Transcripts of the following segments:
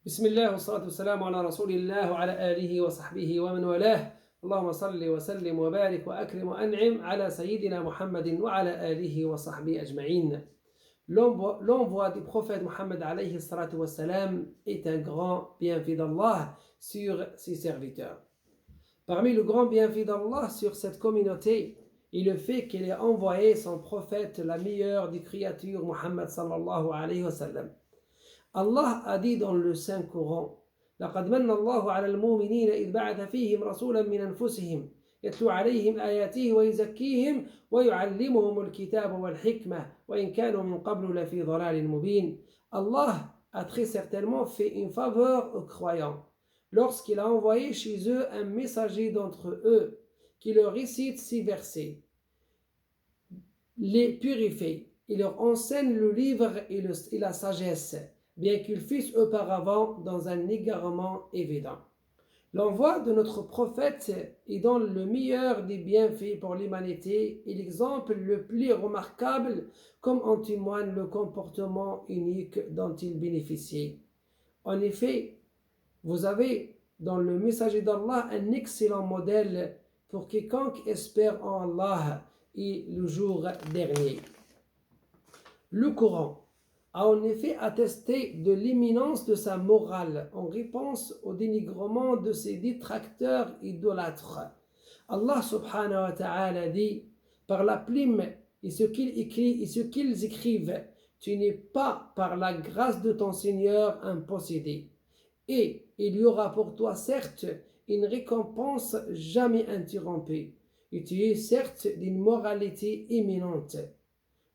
بسم الله والصلاة والسلام على رسول الله وعلى آله وصحبه ومن والاه. اللهم صل وسلم وبارك وأكرم وأنعم على سيدنا محمد وعلى آله وصحبه أجمعين. L'envoi du prophète Mohammed alayhi salatu wassalam est un grand bienfait d'Allah sur ses serviteurs. Parmi le grand bienfait d'Allah sur cette communauté est le fait qu'il ait envoyé son prophète, la meilleure des créatures, Muhammad sallallahu alayhi wa sallam. Allah a dit dans le Saint-Coran: لقد من الله على المؤمنين إذ بعث فيهم رسولا من أنفسهم يتلو عليهم آياته ويزكيهم ويعلمهم الكتاب والحكمة وإن كانوا من قبل لفي ضلال مبين. Allah a très certainement fait une faveur aux croyants lorsqu'il a envoyé chez eux un messager d'entre eux qui leur récite ces versets, les purifie, il leur enseigne le livre et la sagesse, bien qu'ils fussent auparavant dans un égarement évident. L'envoi de notre prophète est dans le meilleur des bienfaits pour l'humanité et l'exemple le plus remarquable, comme en témoigne le comportement unique dont il bénéficiait. En effet, vous avez dans le messager d'Allah un excellent modèle pour quiconque espère en Allah et le jour dernier. Le Coran a en effet attesté de l'imminence de sa morale en réponse au dénigrement de ses détracteurs idolâtres. Allah subhanahu wa ta'ala dit: par la plume et ce qu'ils écrivent, tu n'es pas par la grâce de ton Seigneur un possédé. Et il y aura pour toi certes une récompense jamais interrompue, et tu es certes d'une moralité imminente.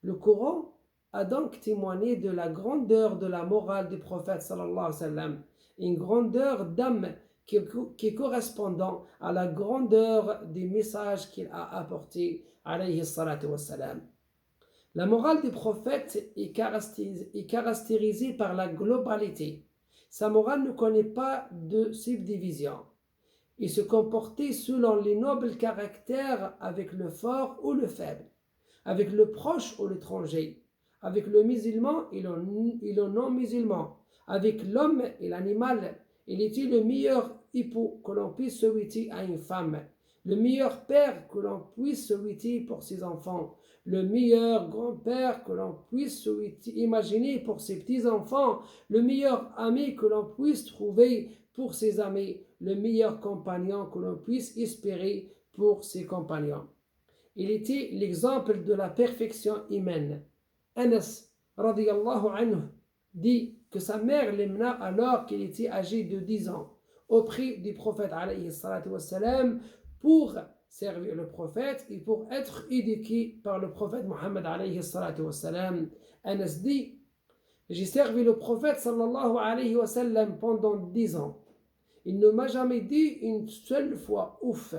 Le Coran a donc témoigné de la grandeur de la morale du prophète sallallahu alayhi wa sallam, une grandeur d'âme qui est correspondant à la grandeur des messages qu'il a apportés alayhi salatu wa salam. La morale du prophète est caractérisée par la globalité. Sa morale ne connaît pas de subdivision. Il se comportait selon les nobles caractères avec le fort ou le faible, avec le proche ou l'étranger, avec le musulman et le non-musulman, avec l'homme et l'animal. Il était le meilleur époux que l'on puisse souhaiter à une femme, le meilleur père que l'on puisse souhaiter pour ses enfants, le meilleur grand-père que l'on puisse imaginer pour ses petits-enfants, le meilleur ami que l'on puisse trouver pour ses amis, le meilleur compagnon que l'on puisse espérer pour ses compagnons. Il était l'exemple de la perfection humaine. Anas radiyallahu anhu dit que sa mère l'emmena alors qu'il était âgé de 10 ans auprès du prophète alayhi salatu wassalam pour servir le prophète et pour être éduqué par le prophète Muhammad alayhi salatu wassalam. Anas dit: j'ai servi le prophète sallallahu alayhi wa sallam pendant 10 ans. Il ne m'a jamais dit une seule fois ouf.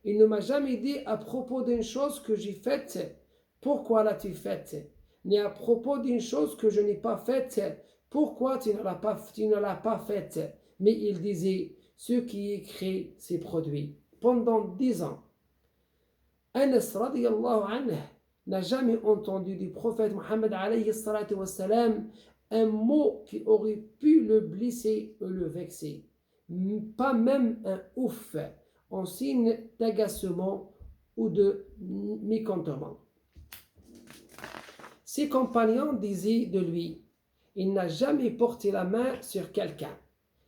Il ne m'a jamais dit à propos d'une chose que j'ai faite: pourquoi l'as-tu faite? Ni à propos d'une chose que je n'ai pas faite: pourquoi tu ne l'as pas faite? Mais il disait: ce qui est créé s'est produit. Pendant 10 ans, Anas radiyallahu anhu n'a jamais entendu du prophète Muhammad alayhi salatu wassalam un mot qui aurait pu le blesser ou le vexer, pas même un ouf, en signe d'agacement ou de mécontentement. Ses compagnons disaient de lui: il n'a jamais porté la main sur quelqu'un,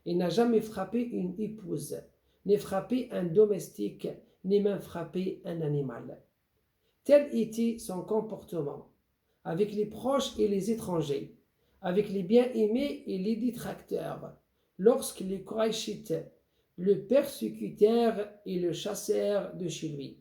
il n'a jamais frappé une épouse, ni frappé un domestique, ni même frappé un animal. Tel était son comportement avec les proches et les étrangers, avec les bien-aimés et les détracteurs, lorsque les Qurayshites le persécutèrent et le chassèrent de chez lui,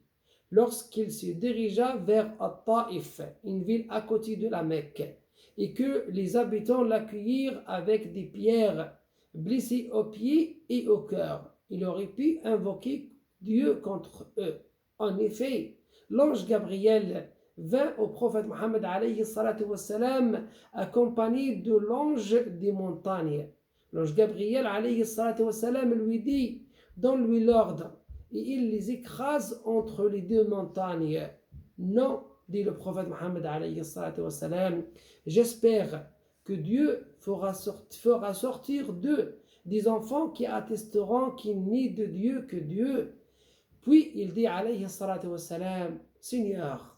lorsqu'il se dirigea vers At-Taïf, une ville à côté de la Mecque, et que les habitants l'accueillirent avec des pierres blessées aux pieds et au cœur. Il aurait pu invoquer Dieu contre eux. En effet, l'ange Gabriel vint au prophète Muhammad alayhi salatu wassalam accompagné de l'ange des montagnes. L'ange Gabriel alayhi salatu wassalam lui dit: donne-lui l'ordre, et il les écrase entre les deux montagnes. Non, dit le prophète Muhammad alayhi salatu wassalam, j'espère que Dieu fera sortir d'eux des enfants qui attesteront qu'il n'est de Dieu que Dieu. Puis il dit alayhi salatu wassalam, Seigneur,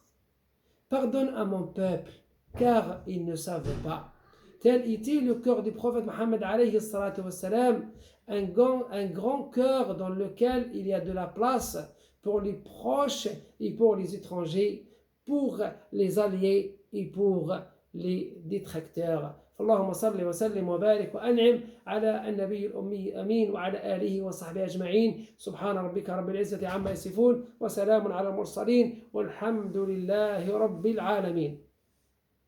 pardonne à mon peuple, car ils ne savent pas. Tel était le cœur du prophète Mohammed alayhi salatu wassalam, un grand cœur dans lequel il y a de la place pour les proches et pour les étrangers, pour les alliés et pour les détracteurs. اللهم صل وسلم وبارك وأنعم على النبي الأمي الأمين وعلى آله وصحبه أجمعين. سبحان ربك رب العزة عما يصفون وسلام على المرسلين والحمد لله رب العالمين.